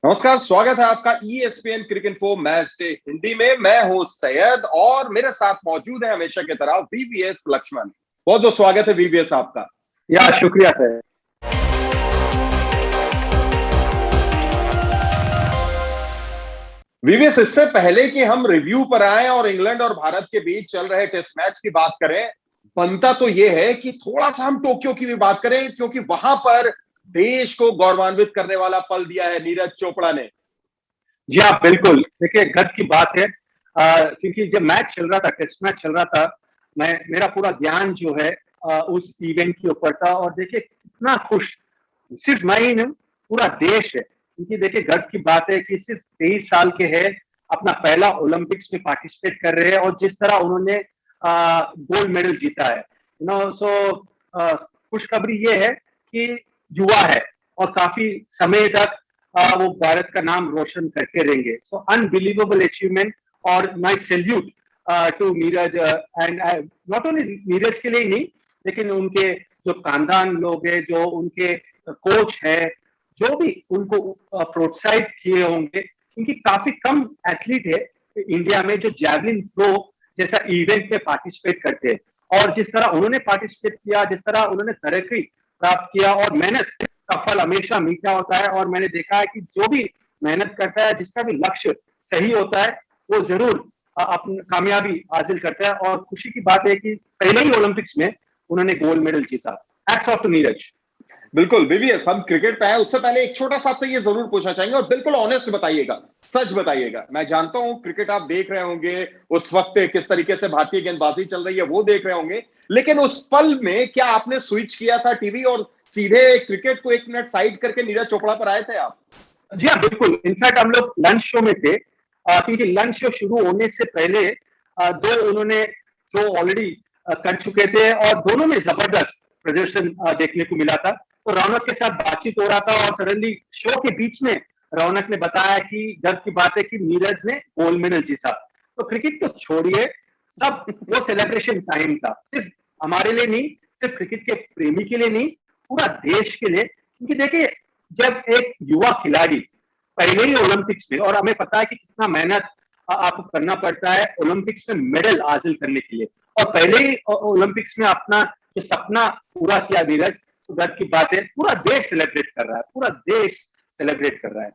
नमस्कार, स्वागत है आपका ESPN cricket info match day Hindi में। मैं हूं सैयद और मेरे साथ मौजूद है हमेशा की तरह VVS लक्ष्मण। बहुत बहुत स्वागत है VVS आपका। या शुक्रिया सर। VVS, इससे पहले कि हम रिव्यू पर आए और इंग्लैंड और भारत के बीच चल रहे टेस्ट मैच की बात करें, बनता तो यह है कि थोड़ा सा हम टोक्यो की भी बात करें, क्योंकि वहां पर देश को गौरवान्वित करने वाला पल दिया है नीरज चोपड़ा ने। जी हाँ, बिल्कुल। देखिए, गर्व की बात है क्योंकि जब मैच चल रहा था, टेस्ट मैच चल रहा था, मेरा पूरा ध्यान जो है उस इवेंट के ऊपर था। और देखिए कितना खुश सिर्फ मैं ही नहीं, पूरा देश है। क्योंकि देखिए गर्व की बात है कि सिर्फ 23 साल के हैं, अपना पहला ओलंपिक्स में पार्टिसिपेट कर रहे हैं और जिस तरह उन्होंने गोल्ड मेडल जीता है, सो खुशखबरी ये है कि युवा है और काफी समय तक वो भारत का नाम रोशन करके रहेंगे। So unbelievable achievement. और my salute to Neeraj and not only Neeraj के लिए ही नहीं, लेकिन उनके जो खानदान लोग हैं, जो उनके कोच है, जो भी उनको प्रोत्साहित किए होंगे, क्योंकि काफी कम एथलीट है इंडिया में जो जैवलिन थ्रो जैसा इवेंट में पार्टिसिपेट करते हैं। और जिस तरह उन्होंने पार्टिसिपेट किया, जिस तरह उन्होंने तरक्की प्राप्त किया, और मेहनत का फल हमेशा मीठा होता है। और मैंने देखा है कि जो भी मेहनत करता है, जिसका भी लक्ष्य सही होता है, वो जरूर अपनी कामयाबी हासिल करता है। और खुशी की बात है कि पहले ही ओलंपिक्स में उन्होंने गोल्ड मेडल जीता। Hats off to Neeraj. बिल्कुल VVS, हम क्रिकेट पे आए उससे पहले एक छोटा सा आपसे ये जरूर पूछना चाहेंगे और बिल्कुल ऑनेस्ट बताइएगा, सच बताइएगा। मैं जानता हूं क्रिकेट आप देख रहे होंगे, उस वक्त किस तरीके से भारतीय गेंदबाजी चल रही है वो देख रहे होंगे, लेकिन उस पल में क्या आपने स्विच किया था टीवी और सीधे क्रिकेट को 1 मिनट साइड करके नीरज चोपड़ा पर आए थे आप? जी हाँ, बिल्कुल। इनफैक्ट हम लोग लंच शो में थे, क्योंकि लंच शो शुरू होने से पहले दो उन्होंने शो ऑलरेडी कर चुके थे और दोनों में जबरदस्त प्रदर्शन देखने को मिला था। तो रौनक के साथ बातचीत हो रहा था और सडनली शो के बीच में रौनक ने बताया कि गर्व की बात है कि नीरज ने गोल्ड मेडल जीता। तो क्रिकेट तो छोड़िए, सब वो सेलिब्रेशन टाइम था, सिर्फ हमारे लिए नहीं, सिर्फ क्रिकेट के प्रेमी के लिए नहीं, पूरा देश के लिए। क्योंकि देखिए, जब एक युवा खिलाड़ी पहले ही ओलंपिक्स में, और हमें पता है कि कितना मेहनत आपको करना पड़ता है ओलंपिक्स में मेडल हासिल करने के लिए, और पहले ही ओलंपिक्स में अपना जो सपना पूरा किया नीरज, तो गर्व की बात है। पूरा देश सेलिब्रेट कर रहा है, पूरा देश सेलिब्रेट कर रहा है।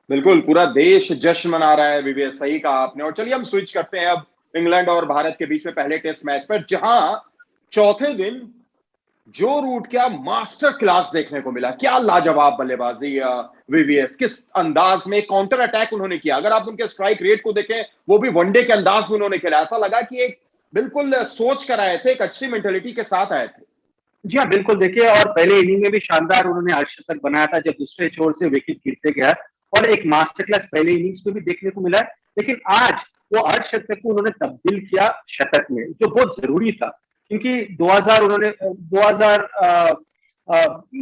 बिल्कुल, पूरा देश जश्न मना रहा है VVS, सही कहा आपने। और चलिए हम स्विच करते हैं अब इंग्लैंड और भारत के बीच में पहले टेस्ट मैच पर, जहां चौथे दिन जो रूट क्या मास्टर क्लास देखने को मिला। क्या लाजवाब बल्लेबाजी VVS, किस अंदाज में काउंटर अटैक उन्होंने किया। अगर आप उनके स्ट्राइक रेट को देखें, वो भी वनडे के अंदाज में उन्होंने खेला। ऐसा लगा कि एक बिल्कुल सोच कर आए थे, एक अच्छी मेंटेलिटी के साथ आए थे। जी हाँ, बिल्कुल। देखिए, और पहले इनिंग में भी शानदार उन्होंने अर्धशतक बनाया था जब दूसरे छोर से विकेट गिरते गया, और एक मास्टर क्लास पहले इनिंग्स में भी देखने को मिला है। लेकिन आज वो अर्धशतक को उन्होंने तब्दील किया शतक में, जो बहुत जरूरी था। क्योंकि 2000 उन्होंने 2000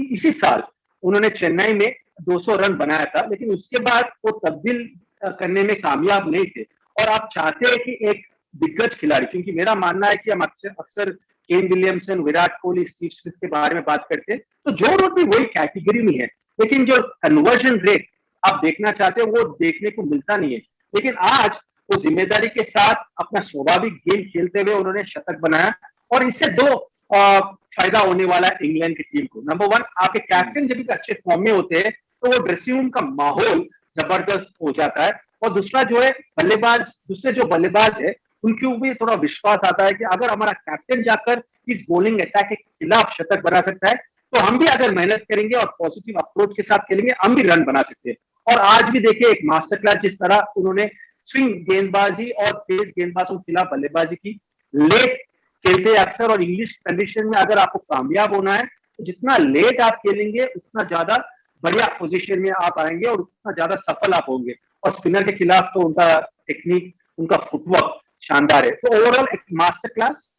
इसी साल उन्होंने चेन्नई में 200 रन बनाया था, लेकिन उसके बाद वो तब्दील करने में कामयाब नहीं थे। और आप चाहते हैं कि एक दिग्गज खिलाड़ी, क्योंकि मेरा मानना है कि हम अक्सर अक्सर Kane Williamson, Virat Kohli, Steve Smith के बारे में बात करते हैं, तो जो रूट भी वही कैटेगरी में है, लेकिन जो कन्वर्जन रेट आप देखना चाहते हो वो देखने को मिलता नहीं है। लेकिन आज वो जिम्मेदारी के साथ अपना स्वाभाविक गेम खेलते हुए उन्होंने शतक बनाया, और इससे दो फायदा होने वाला है इंग्लैंड की टीम को। नंबर वन, आपके कैप्टन जब भी अच्छे फॉर्म में होते हैं तो वो ड्रेसिंग रूम का माहौल जबरदस्त हो जाता है। और दूसरा जो है, दूसरे जो बल्लेबाज है उनके ऊपर थोड़ा विश्वास आता है कि अगर हमारा कैप्टन जाकर इस बॉलिंग अटैक के खिलाफ शतक बना सकता है, तो हम भी अगर मेहनत करेंगे और पॉजिटिव अप्रोच के साथ खेलेंगे, हम भी रन बना सकते हैं। और आज भी देखिए, एक मास्टर क्लास जिस तरह उन्होंने स्विंग गेंदबाजी और तेज गेंदबाजों के खिलाफ बल्लेबाजी की। लेट खेलते हैं अक्सर, और इंग्लिश कंडीशन में अगर आपको कामयाब होना है तो जितना लेट आप खेलेंगे उतना ज्यादा बढ़िया पोजीशन में आप आएंगे और उतना ज्यादा सफल आप होंगे। और स्पिनर के खिलाफ तो उनका टेक्निक, उनका फुटवर्क शानदार है। तो ओवरऑल एक मास्टर क्लास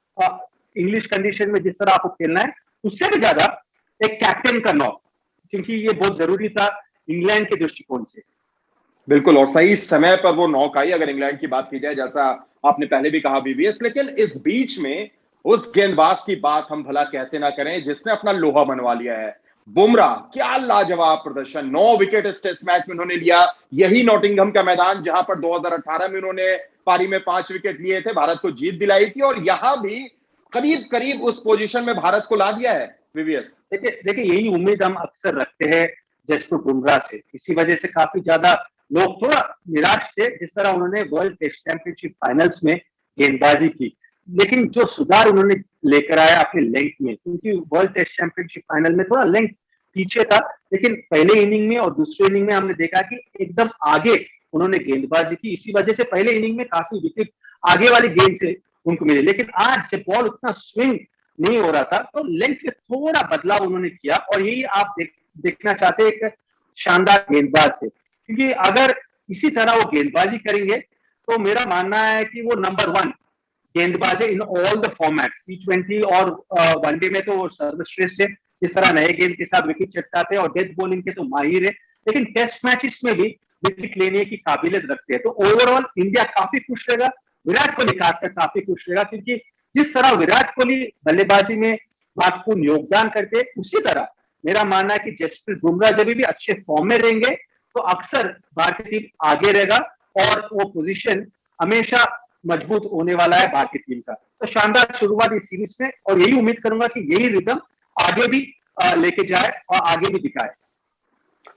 इंग्लिश कंडीशन में जिस तरह आपको खेलना है, उससे भी ज्यादा एक कैप्टन का नॉक, क्योंकि ये बहुत जरूरी था इंग्लैंड के दृष्टिकोण से। बिल्कुल, और सही समय पर वो नॉक आई अगर इंग्लैंड की बात की जाए, जैसा आपने पहले भी कहा VVS। लेकिन इस बीच में उस गेंदबाज की बात हम भला कैसे ना करें जिसने अपना लोहा मनवा लिया है। बुमराह क्या लाजवाब प्रदर्शन, 9 विकेट इस टेस्ट मैच में उन्होंने लिया। यही नॉटिंघम का मैदान जहां पर 2018 में उन्होंने पारी में 5 विकेट लिए थे, भारत को जीत दिलाई थी, और यहां भी करीब करीब उस पोजीशन में भारत को ला दिया है वीवीएस। देखिए देखिए, यही उम्मीद हम अक्सर रखते हैं जसप्रीत बुमराह से। इसी वजह से काफी ज्यादा लोग थोड़ा निराश थे जिस तरह उन्होंने वर्ल्ड टेस्ट चैंपियनशिप फाइनल्स में गेंदबाजी की। लेकिन जो सुधार उन्होंने लेकर आया अपने लेंथ में, क्योंकि वर्ल्ड टेस्ट चैंपियनशिप फाइनल में थोड़ा लेंथ पीछे था, लेकिन पहले इनिंग में और दूसरे इनिंग में हमने देखा कि एकदम आगे उन्होंने गेंदबाजी की। इसी वजह से पहले इनिंग में काफी विकेट आगे वाली गेंद से उनको मिले। लेकिन आज जब बॉल उतना स्विंग नहीं हो रहा था तो लेंथ में थोड़ा बदलाव उन्होंने किया, और यही आप देखना चाहते हैं एक शानदार गेंदबाज से। क्योंकि अगर इसी तरह वो गेंदबाजी करेंगे तो मेरा मानना है कि वो नंबर 1 गेंदबाज है in all the formats. T20 और वनडे में तो वो सर्वश्रेष्ठ है, जिस तरह नए गेंद के साथ विकेट चटकाते हैं, और डेथ बॉलिंग के तो माहिर है। लेकिन टेस्ट मैचेस में भी विकेट लेने की काबिलियत रखते हैं। तो ओवरऑल इंडिया काफी खुश रहेगा, विराट कोहली खासकर काफी खुश रहेगा, क्योंकि जिस तरह विराट कोहली बल्लेबाजी में महत्वपूर्ण योगदान करते, उसी तरह मेरा मानना है कि जसप्रीत बुमराह जब भी अच्छे फॉर्म में रहेंगे तो अक्सर भारतीय टीम आगे रहेगा, और वो पोजीशन हमेशा मजबूत होने वाला है भारतीय टीम का। तो शानदार शुरुआत इस सीरीज में, और यही उम्मीद करूंगा कि यही रिदम आगे भी लेके जाए और आगे भी दिखाए।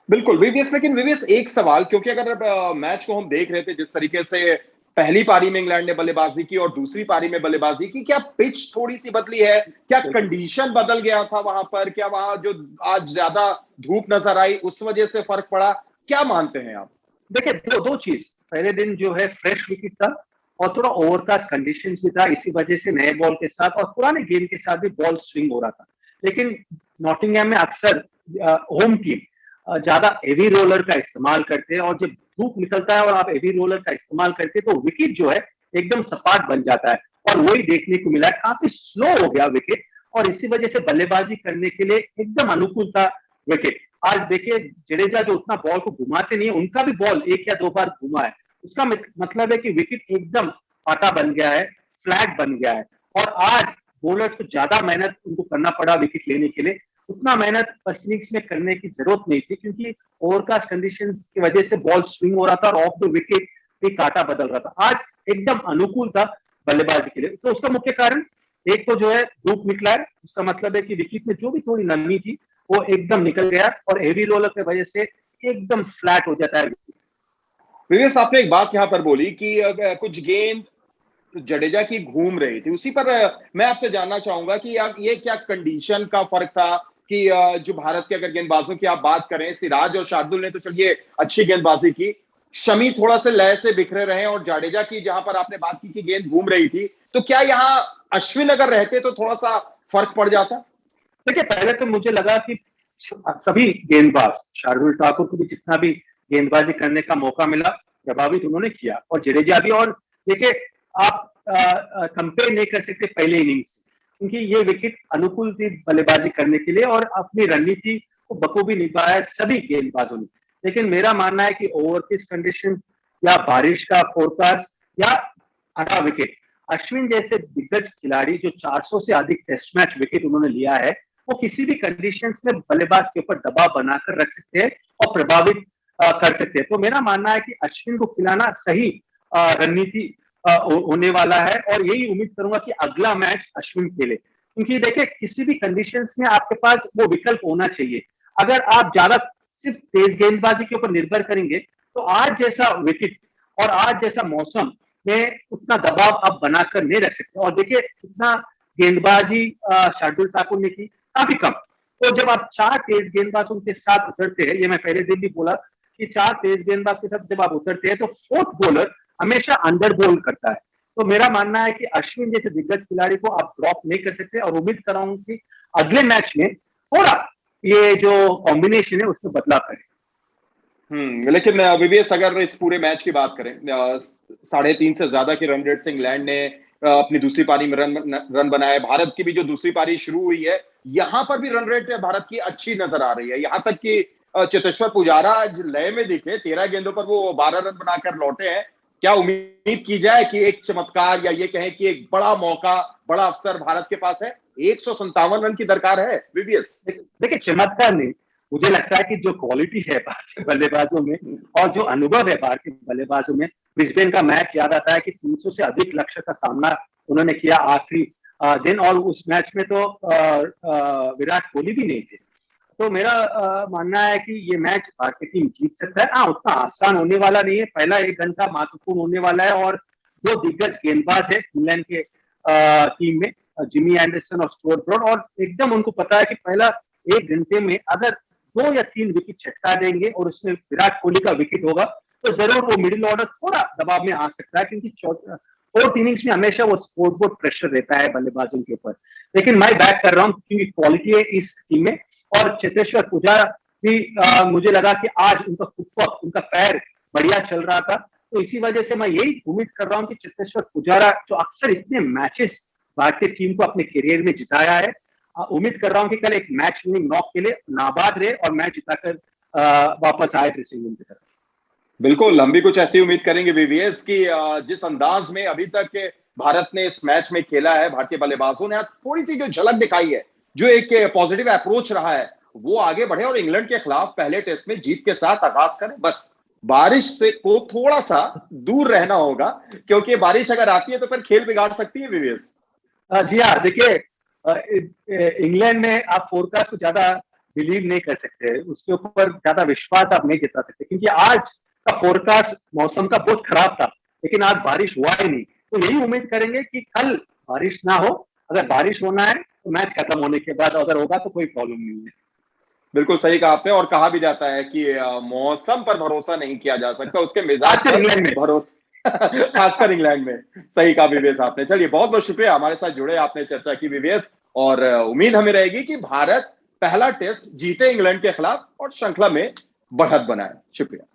बिल्कुल वीवीएस, लेकिन वीवीएस एक सवाल, क्योंकि अगर मैच को हम देख रहे थे जिस तरीके से पहली पारी में इंग्लैंड ने बल्लेबाजी की और दूसरी पारी में बल्लेबाजी की, क्या पिच थोड़ी सी बदली है, क्या कंडीशन बदल गया था वहां पर, क्या वहां जो आज ज्यादा धूप नजर आई उस वजह से फर्क पड़ा, क्या मानते हैं आप? देखिए, दो चीज, पहले दिन जो है फ्रेश विकेट था और थोड़ा ओवरकास्ट कंडीशंस भी था, इसी वजह से नए बॉल के साथ और पुराने गेम के साथ भी बॉल स्विंग हो रहा था। लेकिन नॉटिंघम में अक्सर होम टीम ज्यादा हेवी रोलर का इस्तेमाल करते हैं, और जब धूप निकलता है और आप हेवी रोलर का इस्तेमाल करते हैं तो विकेट जो है एकदम सपाट बन जाता है, और वही देखने को मिला। काफी स्लो हो गया विकेट, और इसी वजह से बल्लेबाजी करने के लिए एकदम अनुकूल था विकेट। आज देखिए, जडेजा जो उतना बॉल को घुमाते नहीं है, उनका भी बॉल 1 या 2 बार घुमा है। उसका मतलब है कि विकेट एकदम पाटा बन गया है, फ्लैट बन गया है, और आज बॉलर्स को ज्यादा मेहनत उनको करना पड़ा विकेट लेने के लिए। उतना मेहनत फर्स्ट इनिंग्स में करने की जरूरत नहीं थी, क्योंकि ओवरकास्ट कंडीशंस की वजह से बॉल स्विंग हो रहा था और ऑफ द विकेट भी काटा बदल रहा था। आज एकदम अनुकूल था बल्लेबाजी के लिए। तो उसका मुख्य कारण एक तो जो है धूप निकला है, उसका मतलब है कि विकेट में जो भी थोड़ी नमी थी वो एकदम निकल गया, और हेवी रोलर की वजह से एकदम फ्लैट हो जाता है विकेट। वीवीएस, आपने एक बात यहां पर बोली कि कुछ गेंद जडेजा की घूम रही थी, उसी पर मैं आपसे जानना चाहूंगा कि ये क्या कंडीशन का फर्क था कि जो भारत के अगर गेंदबाजों की आप बात करें, सिराज और शार्दुल ने तो चलिए अच्छी गेंदबाजी की, शमी थोड़ा से लय से बिखरे रहे, और जाडेजा की जहां पर आपने बात की कि गेंद घूम रही थी, तो क्या यहाँ अश्विन अगर रहते तो थोड़ा सा फर्क पड़ जाता? देखिए, पहले तो मुझे लगा कि सभी गेंदबाज, शार्दुल ठाकुर को भी जितना भी गेंदबाजी करने का मौका मिला प्रभावित उन्होंने किया, और जडेजा भी। और देखिए, आप कंपेयर नहीं कर सकते पहले इनिंग्स से, क्योंकि ये विकेट अनुकूल थी बल्लेबाजी करने के लिए, और अपनी रणनीति को बखूबी निभाया सभी गेंदबाजों ने। लेकिन मेरा मानना है कि ओवरपिच कंडीशन या बारिश का फोरकास्ट या हरा विकेट, अश्विन जैसे दिग्गज खिलाड़ी जो 400 से अधिक टेस्ट मैच विकेट उन्होंने लिया है, वो किसी भी कंडीशंस में बल्लेबाज के ऊपर दबाव बनाकर रख सकते हैं और प्रभावित कर सकते हैं। तो मेरा मानना है कि अश्विन को खिलाना सही रणनीति होने वाला है, और यही उम्मीद करूंगा कि अगला मैच अश्विन खेले, क्योंकि देखिए किसी भी कंडीशंस में आपके पास वो विकल्प होना चाहिए। अगर आप ज्यादा सिर्फ तेज गेंदबाजी के ऊपर निर्भर करेंगे तो आज जैसा विकेट और आज जैसा मौसम में उतना दबाव आप बनाकर नहीं रख सकते। और देखिए, इतना गेंदबाजी शार्दुल ठाकुर ने की काफी कम। तो जब आप 4 तेज गेंदबाजों के साथ उतरते हैं, ये मैं पहले दिन भी बोला कि 4 तेज गेंदबाज के साथ जब आप उतरते हैं तो फोर्थ बॉलर हमेशा अंडर बॉल करता है। तो मेरा मानना है कि अश्विन जैसे दिग्गज खिलाड़ी को आप ड्रॉप नहीं कर सकते, और उम्मीद कर रहा हूं कि अगले मैच में थोड़ा ये जो कॉम्बिनेशन है उसमें बदलाव करें। लेकिन वीवीएस, अगर इस पूरे मैच की बात करें, 3.5 से ज्यादा के रन रेट से इंग्लैंड ने अपनी दूसरी पारी में रन बनाए। भारत की भी जो दूसरी पारी शुरू हुई है, यहां पर भी रन रेट भारत की अच्छी नजर आ रही है। यहां तक कि चेतेश्वर पुजारा आज लय में दिखे, 13 गेंदों पर वो 12 रन बनाकर लौटे हैं। क्या उम्मीद की जाए कि एक चमत्कार या ये कहें कि एक बड़ा मौका, बड़ा अवसर भारत के पास है? 157 रन की दरकार है वीवीएस। देखिए चमत्कार नहीं, मुझे लगता है कि जो क्वालिटी है भारतीय बल्लेबाजों में और जो अनुभव है भारतीय बल्लेबाजों में, ब्रिस्बेन का मैच याद आता है कि 300 से अधिक लक्ष्य का सामना उन्होंने किया आखिरी दिन, और उस मैच में तो विराट कोहली भी नहीं थे। तो मेरा मानना है कि ये मैच भारतीय टीम जीत सकता है। हाँ, उतना आसान होने वाला नहीं है, पहला 1 घंटा महत्वपूर्ण होने वाला है, और दो दिग्गज गेंदबाज है इंग्लैंड के टीम में, जिमी एंडरसन और स्टुअर्ट ब्रॉड, और एकदम उनको पता है कि पहला 1 घंटे में अगर 2 या 3 विकेट छटका देंगे और उसमें विराट कोहली का विकेट होगा तो जरूर वो मिडिल ऑर्डर थोड़ा दबाव में आ सकता है, क्योंकि फोर्थ इनिंग्स में हमेशा वो स्कोर बोर्ड प्रेशर रहता है बल्लेबाजों के ऊपर। लेकिन मैं बैक कर रहा हूँ क्योंकि क्वालिटी है इस टीम में, और चेतेश्वर पुजारा भी मुझे लगा कि आज उनका फुटवर्क, उनका पैर बढ़िया चल रहा था, तो इसी वजह से मैं यही उम्मीद कर रहा हूँ कि चेतेश्वर पुजारा जो अक्सर इतने मैचेस भारतीय टीम को अपने करियर में जिताया है, उम्मीद कर रहा हूँ कि कल एक मैच विनिंग नॉक के लिए नाबाद रहे और मैच जिताकर वापस आए ड्रेसिंग रूम की तरफ। बिल्कुल, हम भी कुछ ऐसी उम्मीद करेंगे वीवीएस की। जिस अंदाज में अभी तक भारत ने इस मैच में खेला है, भारतीय बल्लेबाजों ने थोड़ी सी जो झलक दिखाई है, जो एक पॉजिटिव अप्रोच रहा है, वो आगे बढ़े और इंग्लैंड के खिलाफ पहले टेस्ट में जीत के साथ आगाज करें। बस बारिश से को थोड़ा सा दूर रहना होगा, क्योंकि बारिश अगर आती है तो फिर खेल बिगाड़ सकती है वीवीएस। जी हाँ, देखिए इंग्लैंड में आप फोरकास्ट को ज्यादा बिलीव नहीं कर सकते, उसके ऊपर ज्यादा विश्वास आप नहीं जता सकते, क्योंकि आज का फोरकास्ट मौसम का बहुत खराब था, लेकिन आज बारिश हुआ ही नहीं। तो यही उम्मीद करेंगे कि कल बारिश ना हो। अगर बारिश होना है तो मैच खत्म होने के बाद अगर होगा तो कोई प्रॉब्लम नहीं है। बिल्कुल सही कहा आपने, और कहा भी जाता है कि मौसम पर भरोसा नहीं किया जा सकता, उसके मिजाज खासकर इंग्लैंड में। पर भरोसा खासकर इंग्लैंड में। सही कहा विवेश आपने। चलिए, बहुत बहुत शुक्रिया हमारे साथ जुड़े, आपने चर्चा की विवेश, और उम्मीद हमें रहेगी कि भारत पहला टेस्ट जीते इंग्लैंड के खिलाफ और श्रृंखला में बढ़त बनाए। शुक्रिया।